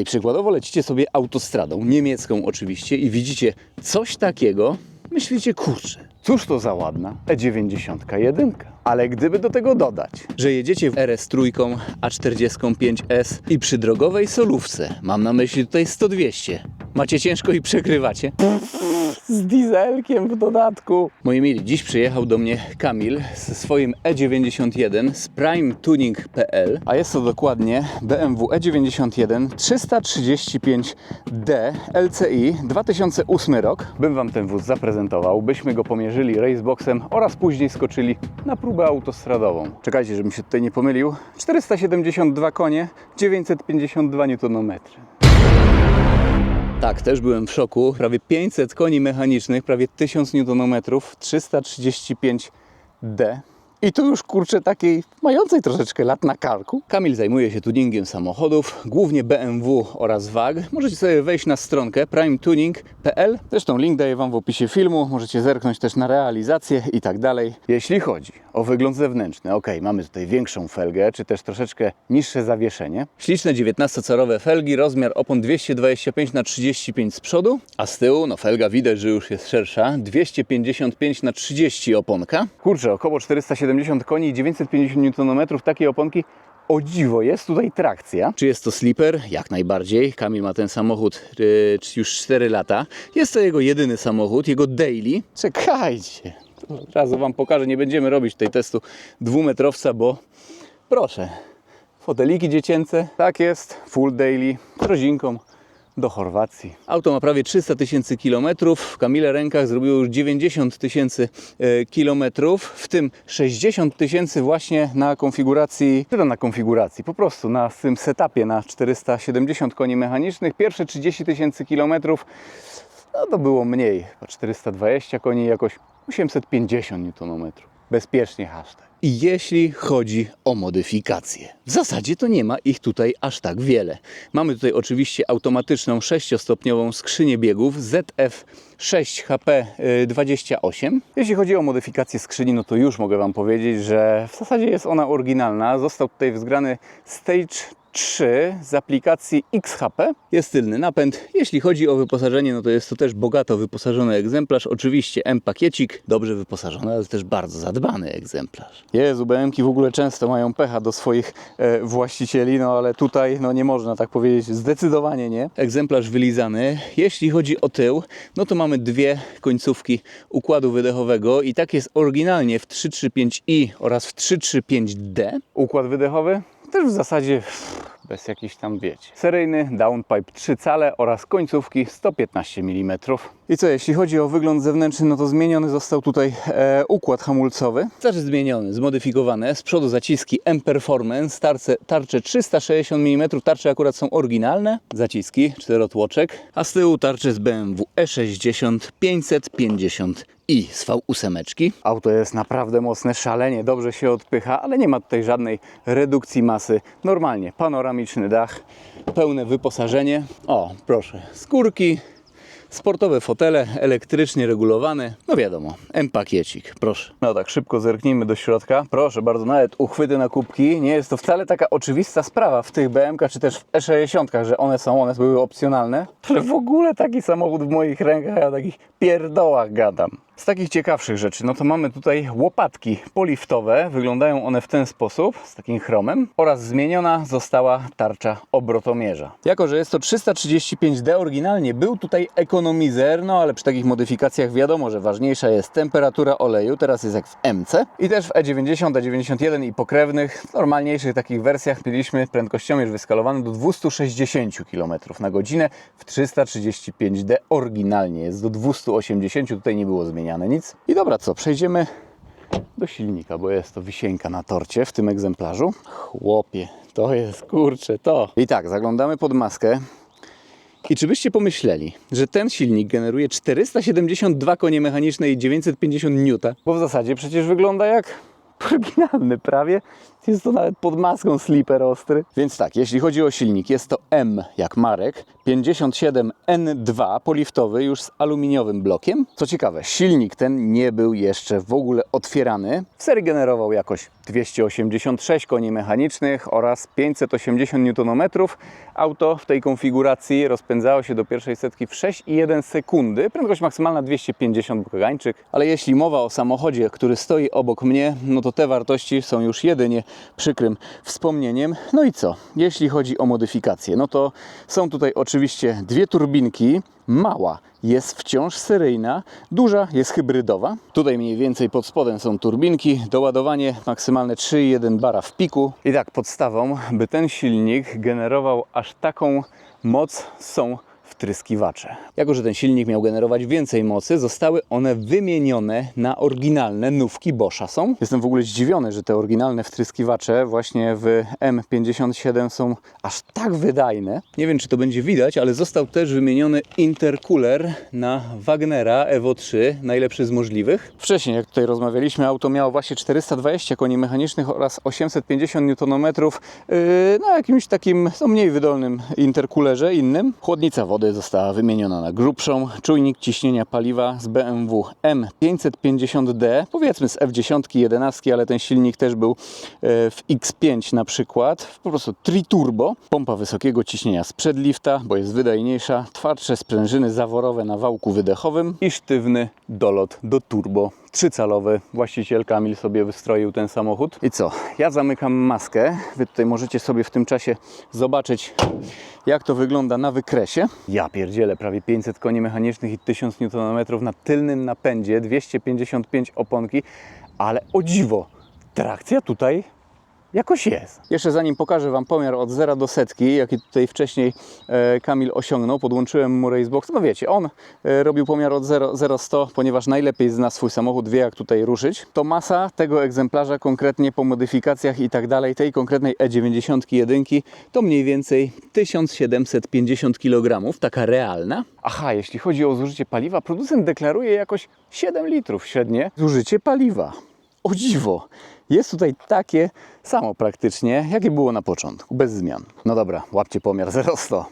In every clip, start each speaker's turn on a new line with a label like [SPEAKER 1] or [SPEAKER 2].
[SPEAKER 1] Okej, przykładowo lecicie sobie autostradą, niemiecką oczywiście, i widzicie coś takiego, myślicie, kurczę, cóż to za ładna E91. Ale gdyby do tego dodać, że jedziecie w RS3, A45S i przy drogowej solówce, mam na myśli tutaj 100-200, macie ciężko i przegrywacie, z dieselkiem w dodatku. Moi mili, dziś przyjechał do mnie Kamil ze swoim E91 z primetuning.pl, a jest to dokładnie BMW E91 335D LCI 2008 rok. Bym Wam ten wóz zaprezentował, byśmy go pomierzyli raceboxem oraz później skoczyli na próbę autostradową. Czekajcie, żebym się tutaj nie pomylił. 472 konie, 952 Nm. Tak, też byłem w szoku. Prawie 500 koni mechanicznych, prawie 1000 Nm, 335D. I tu już, kurczę, takiej mającej troszeczkę lat na karku. Kamil zajmuje się tuningiem samochodów, głównie BMW oraz WAG. Możecie sobie wejść na stronkę primetuning.pl. Zresztą link daję Wam w opisie filmu. Możecie zerknąć też na realizację i tak dalej. Jeśli chodzi o wygląd zewnętrzny, ok, mamy tutaj większą felgę, czy też troszeczkę niższe zawieszenie. Śliczne 19-calowe felgi, rozmiar opon 225×35 z przodu, a z tyłu, no felga widać, że już jest szersza, 255×30 oponka. Kurczę, około 470 koni i 950 Nm takiej oponki. O dziwo, jest tutaj trakcja. Czy jest to sleeper? Jak najbardziej. Kamil ma ten samochód już 4 lata. Jest to jego jedyny samochód, jego daily. Czekajcie, od razu Wam pokażę, nie będziemy robić tutaj testu dwumetrowca, bo proszę, foteliki dziecięce, tak jest, full daily, z rodzinką do Chorwacji. Auto ma prawie 300 000 kilometrów, w Kamile rękach zrobiło już 90 000 kilometrów, w tym 60 000 właśnie na konfiguracji, po prostu na tym setupie na 470 koni mechanicznych. Pierwsze 30 000 kilometrów, no to było mniej, 420 koni, jakoś 850 Nm. Bezpiecznie hashtag. I jeśli chodzi o modyfikacje, w zasadzie to nie ma ich tutaj aż tak wiele. Mamy tutaj oczywiście automatyczną 6-stopniową skrzynię biegów ZF6HP28. Jeśli chodzi o modyfikację skrzyni, no to już mogę Wam powiedzieć, że w zasadzie jest ona oryginalna. Został tutaj wzgrany Stage 3 z aplikacji XHP. Jest tylny napęd. Jeśli chodzi o wyposażenie, no to jest to też bogato wyposażony egzemplarz. Oczywiście M-pakiecik, dobrze wyposażony, ale też bardzo zadbany egzemplarz. Jezu, BM-ki w ogóle często mają pecha do swoich właścicieli, no ale tutaj no nie można tak powiedzieć, zdecydowanie nie. Egzemplarz wylizany. Jeśli chodzi o tył, no to mamy dwie końcówki układu wydechowego i tak jest oryginalnie w 335i oraz w 335D. Układ wydechowy też w zasadzie bez jakichś tam, wiecie, seryjny downpipe 3 cale oraz końcówki 115 mm. I co, jeśli chodzi o wygląd zewnętrzny, no to zmieniony został tutaj układ hamulcowy. Znaczy zmieniony, zmodyfikowane. Z przodu zaciski M-Performance, tarcze 360 mm, tarcze akurat są oryginalne. Zaciski, czterotłoczek, a z tyłu tarcze z BMW E60 550 i z V8. Auto jest naprawdę mocne, szalenie dobrze się odpycha, ale nie ma tutaj żadnej redukcji masy. Normalnie panoramiczny dach, pełne wyposażenie. O, proszę, skórki, sportowe fotele, elektrycznie regulowane. No wiadomo, M-pakiecik, proszę. No tak, szybko zerknijmy do środka. Proszę bardzo, nawet uchwyty na kubki. Nie jest to wcale taka oczywista sprawa w tych BM-kach, czy też w E60, że one były opcjonalne. Że w ogóle taki samochód w moich rękach, ja o takich pierdołach gadam. Z takich ciekawszych rzeczy, no to mamy tutaj łopatki poliftowe. Wyglądają one w ten sposób, z takim chromem. Oraz zmieniona została tarcza obrotomierza. Jako że jest to 335D oryginalnie, był tutaj ekonomizer, no ale przy takich modyfikacjach wiadomo, że ważniejsza jest temperatura oleju. Teraz jest jak w MC. I też w E90, E91 i pokrewnych, normalniejszych takich wersjach mieliśmy prędkościomierz wyskalowany do 260 km/h. W 335D oryginalnie jest do 280, tutaj nie było zmieniane nic. I dobra, co? Przejdziemy do silnika, bo jest to wisienka na torcie w tym egzemplarzu. Chłopie, to jest, kurczę, to. I tak, zaglądamy pod maskę. I czy byście pomyśleli, że ten silnik generuje 472 konie mechaniczne i 950 N? Bo w zasadzie przecież wygląda jak oryginalny prawie. Jest to nawet pod maską slipper ostry. Więc tak, jeśli chodzi o silnik, jest to M jak Marek, 57N2 poliftowy, już z aluminiowym blokiem. Co ciekawe, silnik ten nie był jeszcze w ogóle otwierany. W serii generował jakoś 286 koni mechanicznych oraz 580 Nm. Auto w tej konfiguracji rozpędzało się do pierwszej setki w 6,1 sekundy. Prędkość maksymalna 250 kagańczyk. Ale jeśli mowa o samochodzie, który stoi obok mnie, no to te wartości są już jedynie przykrym wspomnieniem. No i co? Jeśli chodzi o modyfikacje, no to są tutaj oczywiście dwie turbinki. Mała jest wciąż seryjna, duża jest hybrydowa. Tutaj mniej więcej pod spodem są turbinki, doładowanie maksymalne 3,1 bara w piku. I tak podstawą, by ten silnik generował aż taką moc, są wtryskiwacze. Jako że ten silnik miał generować więcej mocy, zostały one wymienione na oryginalne nówki Boscha są. Jestem w ogóle zdziwiony, że te oryginalne wtryskiwacze właśnie w M57 są aż tak wydajne. Nie wiem, czy to będzie widać, ale został też wymieniony intercooler na Wagnera Evo 3, najlepszy z możliwych. Wcześniej, jak tutaj rozmawialiśmy, auto miało właśnie 420 koni mechanicznych oraz 850 Nm na jakimś takim mniej wydolnym intercoolerze innym. Chłodnica wody została wymieniona na grubszą. Czujnik ciśnienia paliwa z BMW M550D, powiedzmy z F10, 11, ale ten silnik też był w X5 na przykład. Po prostu tri-turbo. Pompa wysokiego ciśnienia sprzed lifta, bo jest wydajniejsza. Twardsze sprężyny zaworowe na wałku wydechowym i sztywny dolot do turbo. 3-calowy. Właściciel Kamil sobie wystroił ten samochód. I co? Ja zamykam maskę. Wy tutaj możecie sobie w tym czasie zobaczyć, jak to wygląda na wykresie. Ja pierdzielę, prawie 500 koni mechanicznych i 1000 Nm na tylnym napędzie, 255 oponki, ale o dziwo, trakcja tutaj jakoś jest. Jeszcze zanim pokażę Wam pomiar od 0 do setki, jaki tutaj wcześniej Kamil osiągnął, podłączyłem mu Racebox. No wiecie, on robił pomiar od 0-100, ponieważ najlepiej zna swój samochód, wie jak tutaj ruszyć. To masa tego egzemplarza konkretnie po modyfikacjach i tak dalej, tej konkretnej E91 to mniej więcej 1750 kg, taka realna. Aha, jeśli chodzi o zużycie paliwa, producent deklaruje jakoś 7 litrów średnie zużycie paliwa. O dziwo! Jest tutaj takie samo praktycznie, jakie było na początku, bez zmian. No dobra, łapcie pomiar 0-100.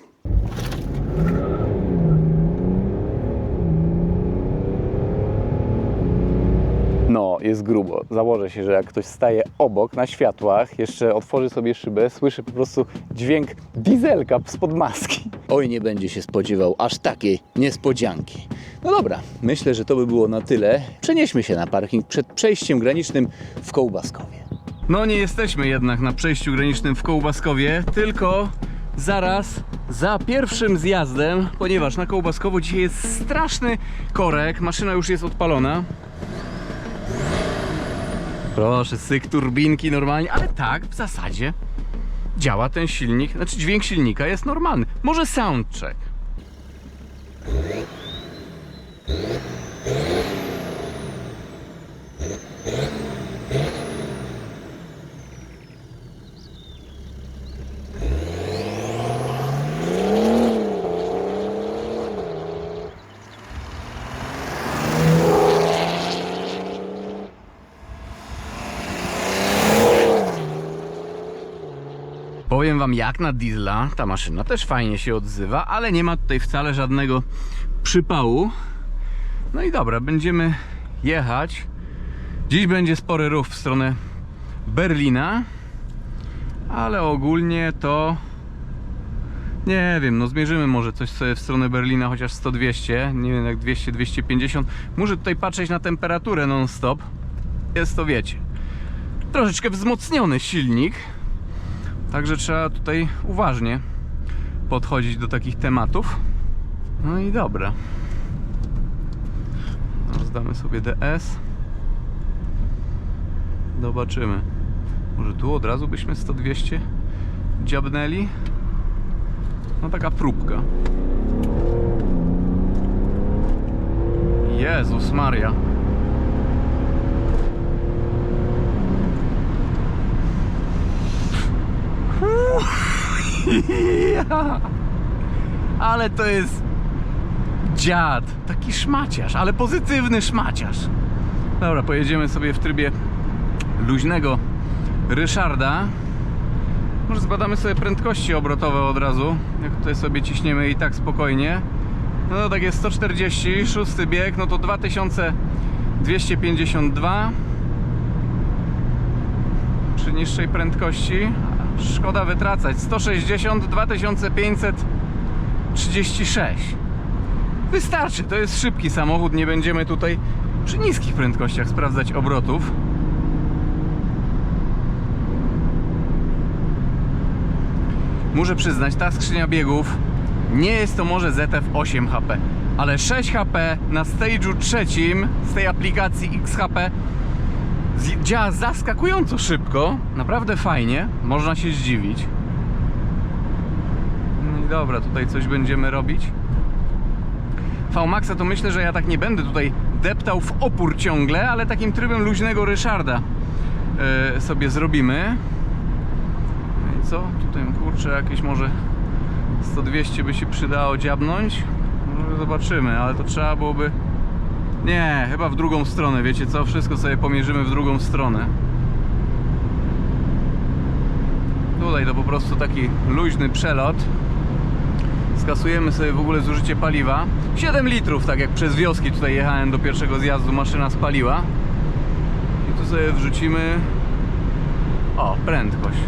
[SPEAKER 1] No, jest grubo. Założę się, że jak ktoś staje obok na światłach, jeszcze otworzy sobie szybę, słyszy po prostu dźwięk dieselka spod maski. Oj, nie będzie się spodziewał aż takiej niespodzianki. No dobra, myślę, że to by było na tyle. Przenieśmy się na parking przed przejściem granicznym w Kołbaskowie. No nie jesteśmy jednak na przejściu granicznym w Kołbaskowie, tylko zaraz za pierwszym zjazdem, ponieważ na Kołbaskowo dzisiaj jest straszny korek, maszyna już jest odpalona. Proszę, syk turbinki normalnie, ale tak w zasadzie działa ten silnik, znaczy dźwięk silnika jest normalny. Może soundcheck. Powiem Wam, jak na diesla ta maszyna też fajnie się odzywa, ale nie ma tutaj wcale żadnego przypału. No i dobra, będziemy jechać. Dziś będzie spory ruch w stronę Berlina, ale ogólnie to nie wiem, no zmierzymy może coś sobie w stronę Berlina, chociaż 100-200, nie wiem jak 200-250. Muszę tutaj patrzeć na temperaturę non-stop. Jest to, wiecie, troszeczkę wzmocniony silnik. Także trzeba tutaj uważnie podchodzić do takich tematów. No i dobra. Zdamy sobie DS. Zobaczymy. Może tu od razu byśmy 100-200 dziabnęli? No taka próbka. Jezus Maria. Ale to jest dziad, taki szmaciarz, ale pozytywny szmaciarz. Dobra, pojedziemy sobie w trybie luźnego Ryszarda. Może zbadamy sobie prędkości obrotowe od razu, jak tutaj sobie ciśniemy i tak spokojnie. No tak jest 140, szósty bieg, no to 2252 przy niższej prędkości. Szkoda wytracać. 160, 2536. Wystarczy, to jest szybki samochód, nie będziemy tutaj przy niskich prędkościach sprawdzać obrotów. Muszę przyznać, ta skrzynia biegów nie jest to może ZF 8 HP, ale 6 HP na stage'u trzecim z tej aplikacji XHP działa zaskakująco szybko, naprawdę fajnie, można się zdziwić. No i dobra, tutaj coś będziemy robić. VMAXa to myślę, że ja tak nie będę tutaj deptał w opór ciągle, ale takim trybem luźnego Ryszarda sobie zrobimy. No i co? Tutaj kurczę, jakieś może 100-200 by się przydało dziabnąć. Może zobaczymy, ale to trzeba byłoby... Nie, chyba w drugą stronę, wiecie co? Wszystko sobie pomierzymy w drugą stronę. Tutaj to po prostu taki luźny przelot. Skasujemy sobie w ogóle zużycie paliwa. 7 litrów, tak jak przez wioski tutaj jechałem do pierwszego zjazdu, maszyna spaliła. I tu sobie wrzucimy... O, prędkość.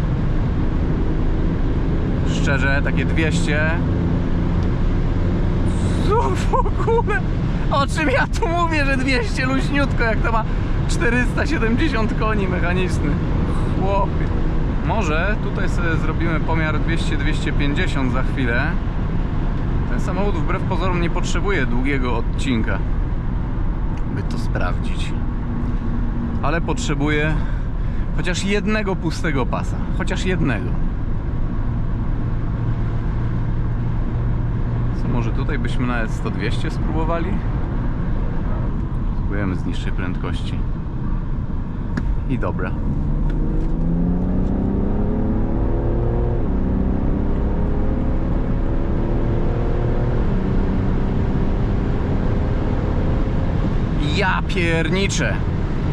[SPEAKER 1] Szczerze, takie 200. Co w ogóle? O czym ja tu mówię, że 200 luźniutko, jak to ma 470 koni mechanicznych. Chłopie. Może tutaj sobie zrobimy pomiar 200-250 za chwilę. Ten samochód wbrew pozorom nie potrzebuje długiego odcinka, by to sprawdzić. Ale potrzebuje chociaż jednego pustego pasa. Chociaż jednego. Co, może tutaj byśmy nawet 100-200 spróbowali? Spróbujemy z niższej prędkości. I dobra. Ja pierniczę.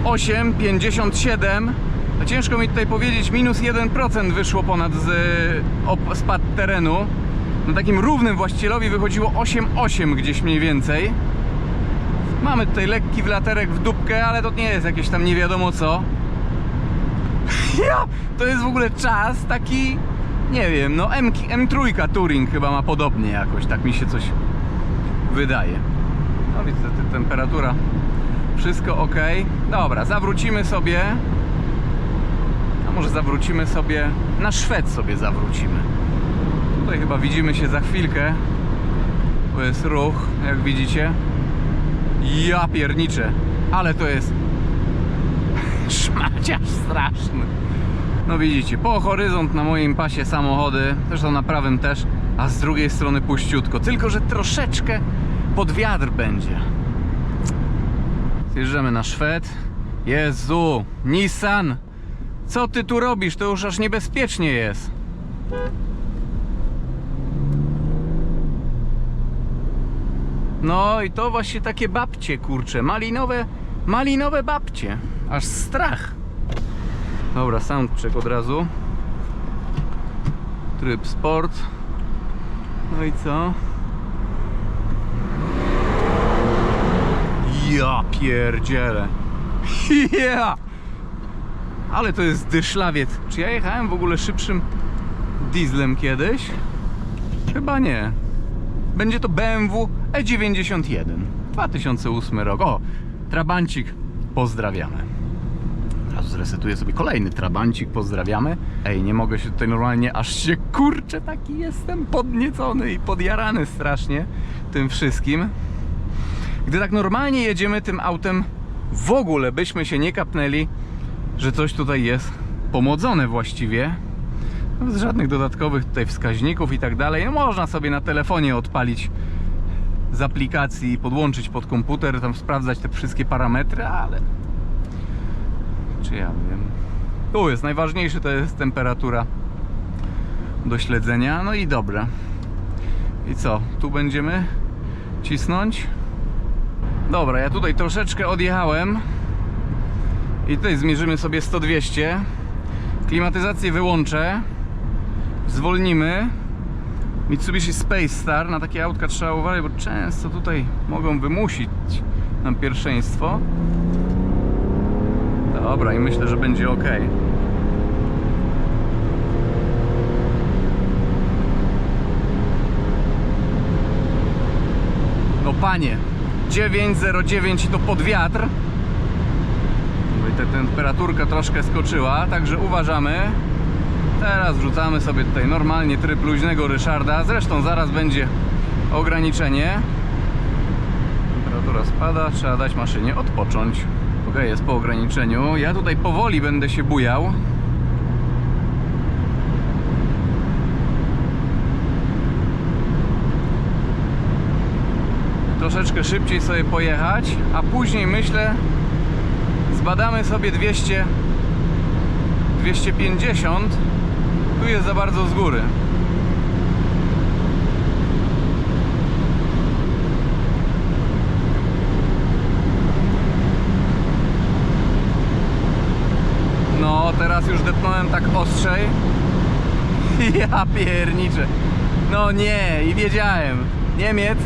[SPEAKER 1] 8,57. Ciężko mi tutaj powiedzieć, minus 1% wyszło ponad spad terenu. Na takim równym właścicielowi wychodziło 8,8 gdzieś mniej więcej. Mamy tutaj lekki wlaterek w dupkę, ale to nie jest jakieś tam nie wiadomo co. Ja, to jest w ogóle czas taki, nie wiem, no M3 Touring chyba ma podobnie jakoś, tak mi się coś wydaje. No widzę, temperatura, wszystko ok. Dobra, zawrócimy sobie. A może zawrócimy sobie, na Szwed sobie zawrócimy. Tutaj chyba widzimy się za chwilkę. To jest ruch, jak widzicie. Ja pierniczę, ale to jest szmaciarz straszny. No widzicie, po horyzont na moim pasie samochody, zresztą na prawym też, a z drugiej strony puściutko, tylko że troszeczkę pod wiatr będzie. Zjeżdżamy na Szwed. Jezu, Nissan, co ty tu robisz? To już aż niebezpiecznie jest. No i to właśnie takie babcie, kurcze, malinowe babcie. Aż strach. Dobra, soundcheck od razu. Tryb sport. No i co? Ja pierdzielę. Yeah! Ale to jest dyszlawiec. Czy ja jechałem w ogóle szybszym dieslem kiedyś? Chyba nie. Będzie to BMW E91 2008 rok. O, trabancik, pozdrawiamy. Teraz zresetuję sobie kolejny trabancik, pozdrawiamy. Ej, nie mogę się tutaj normalnie, aż się kurczę, taki jestem podniecony i podjarany strasznie tym wszystkim. Gdy tak normalnie jedziemy tym autem, w ogóle byśmy się nie kapnęli, że coś tutaj jest pomodzone właściwie. Bez żadnych dodatkowych tutaj wskaźników i tak dalej. No, można sobie na telefonie odpalić z aplikacji i podłączyć pod komputer, tam sprawdzać te wszystkie parametry, ale... Czy ja wiem? Tu jest najważniejsze, to jest temperatura do śledzenia. No i dobra. I co? Tu będziemy cisnąć. Dobra, ja tutaj troszeczkę odjechałem i tutaj zmierzymy sobie 100-200. Klimatyzację wyłączę. Zwolnimy. Mitsubishi Space Star. Na takie autka trzeba uważać, bo często tutaj mogą wymusić nam pierwszeństwo. Dobra, i myślę, że będzie ok. No panie, 9,09 i to pod wiatr. I ta temperaturka troszkę skoczyła, także uważamy. Teraz wrzucamy sobie tutaj normalnie tryb luźnego Ryszarda. Zresztą zaraz będzie ograniczenie. Temperatura spada, trzeba dać maszynie odpocząć. Ok, jest po ograniczeniu. Ja tutaj powoli będę się bujał. Troszeczkę szybciej sobie pojechać, a później myślę zbadamy sobie 200, 250. Tu jest za bardzo z góry. No, teraz już depnąłem tak ostrzej. Ja pierniczę. No nie, i wiedziałem. Niemiec,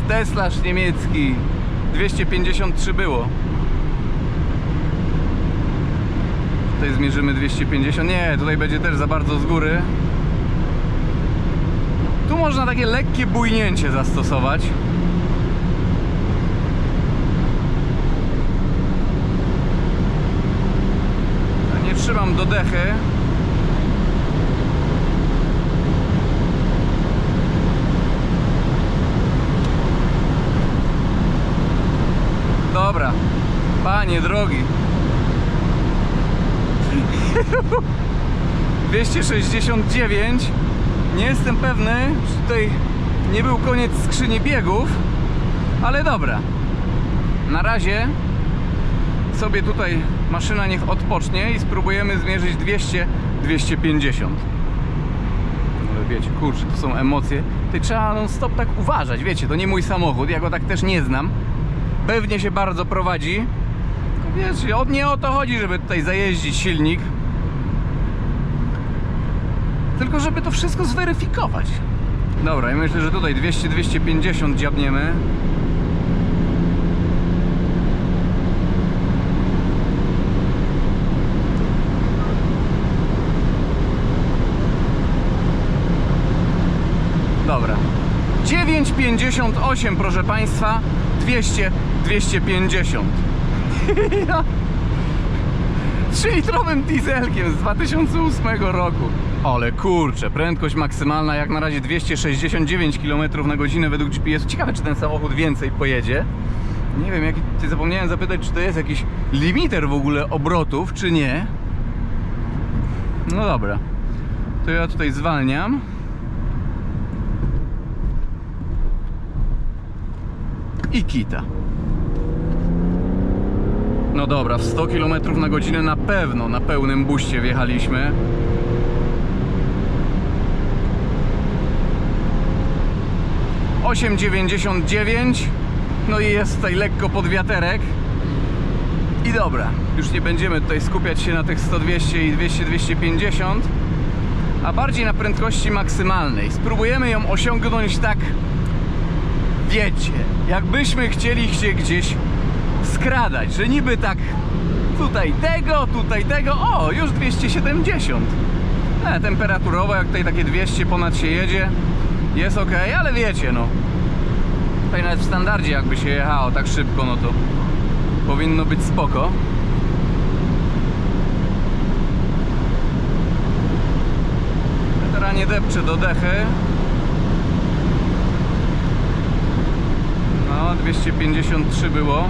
[SPEAKER 1] Teslarz niemiecki. 253 było. Tutaj zmierzymy 250. Nie, tutaj będzie też za bardzo z góry. Tu można takie lekkie bujnięcie zastosować. Ja nie trzymam do dechy. Dobra, panie drogi. 269. Nie jestem pewny, czy tutaj nie był koniec skrzyni biegów, ale dobra. Na razie sobie tutaj maszyna niech odpocznie i spróbujemy zmierzyć 200, 250. Ale wiecie, kurczę, to są emocje. Tutaj trzeba non stop tak uważać, wiecie, to nie mój samochód, ja go tak też nie znam. Pewnie się bardzo prowadzi. Tylko wiecie, nie o to chodzi, żeby tutaj zajeździć silnik. Tylko żeby to wszystko zweryfikować. Dobra, i myślę, że tutaj 200-250 dziabniemy. Dobra. 9,58 proszę Państwa. 200-250. 3-litrowym dieselkiem z 2008 roku. Ale kurczę, prędkość maksymalna jak na razie 269 km na godzinę według GPS. Ciekawe, czy ten samochód więcej pojedzie. Nie wiem, zapomniałem zapytać, czy to jest jakiś limiter w ogóle obrotów, czy nie. No dobra, to ja tutaj zwalniam. I kita. No dobra, w 100 km na godzinę na pewno na pełnym buście wjechaliśmy. ,99. No i jest tutaj lekko pod wiaterek. I dobra, już nie będziemy tutaj skupiać się na tych 100, 200 i 200-250, a bardziej na prędkości maksymalnej. Spróbujemy ją osiągnąć tak, wiecie, jakbyśmy chcieli się gdzieś skradać, że niby tak tutaj tego, o, już 270. Temperaturowo, jak tutaj takie 200 ponad się jedzie, jest ok, ale wiecie, no tutaj nawet w standardzie jakby się jechało tak szybko, no to powinno być spoko. Teraz nie depczę do dechy. No, 253 było.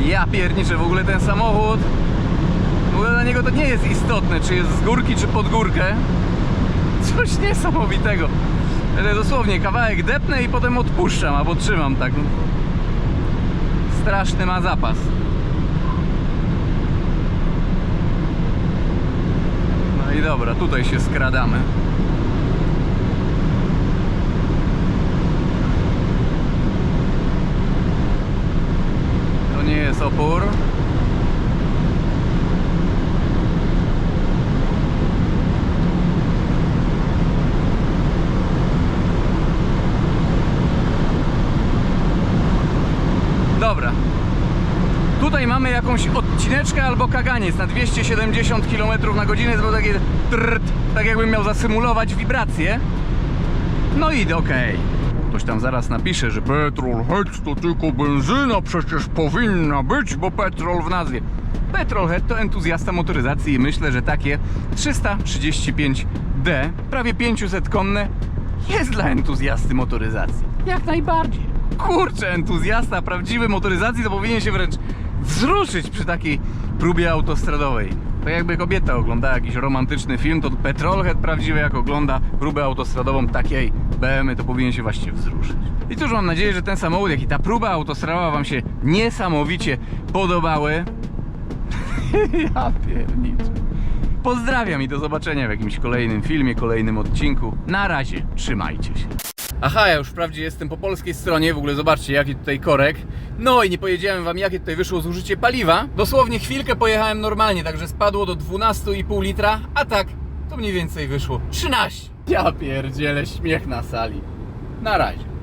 [SPEAKER 1] Ja pierniczę, w ogóle ten samochód, w ogóle dla niego to nie jest istotne, czy jest z górki, czy pod górkę. Coś niesamowitego. Dosłownie kawałek depnę i potem odpuszczam, albo trzymam tak. Straszny ma zapas. No i dobra, tutaj się skradamy. jest opór. Dobra. Tutaj mamy jakąś odcineczkę albo kaganiec na 270 km na godzinę. To było takie trrt, tak jakbym miał zasymulować wibracje. No i okej. Ktoś tam zaraz napisze, że Petrolhead to tylko benzyna przecież powinna być, bo petrol w nazwie. Petrolhead to entuzjasta motoryzacji i myślę, że takie 335D, prawie 500 konne, jest dla entuzjasty motoryzacji. Jak najbardziej. Kurczę, entuzjasta prawdziwy motoryzacji to powinien się wręcz wzruszyć przy takiej próbie autostradowej. Tak jakby kobieta oglądała jakiś romantyczny film, to Petrolhead prawdziwy jak ogląda próbę autostradową takiej BMW, to powinien się właściwie wzruszyć. I cóż, mam nadzieję, że ten samochód, jak i ta próba autostradowa wam się niesamowicie podobały. Ja pierniczę. Pozdrawiam i do zobaczenia w jakimś kolejnym filmie, kolejnym odcinku. Na razie, trzymajcie się. Aha, ja już wprawdzie jestem po polskiej stronie, w ogóle zobaczcie jaki tutaj korek. No i nie powiedziałem wam jakie tutaj wyszło zużycie paliwa. Dosłownie chwilkę pojechałem normalnie, także spadło do 12,5 litra, a tak to mniej więcej wyszło 13. Ja pierdzielę, śmiech na sali. Na razie.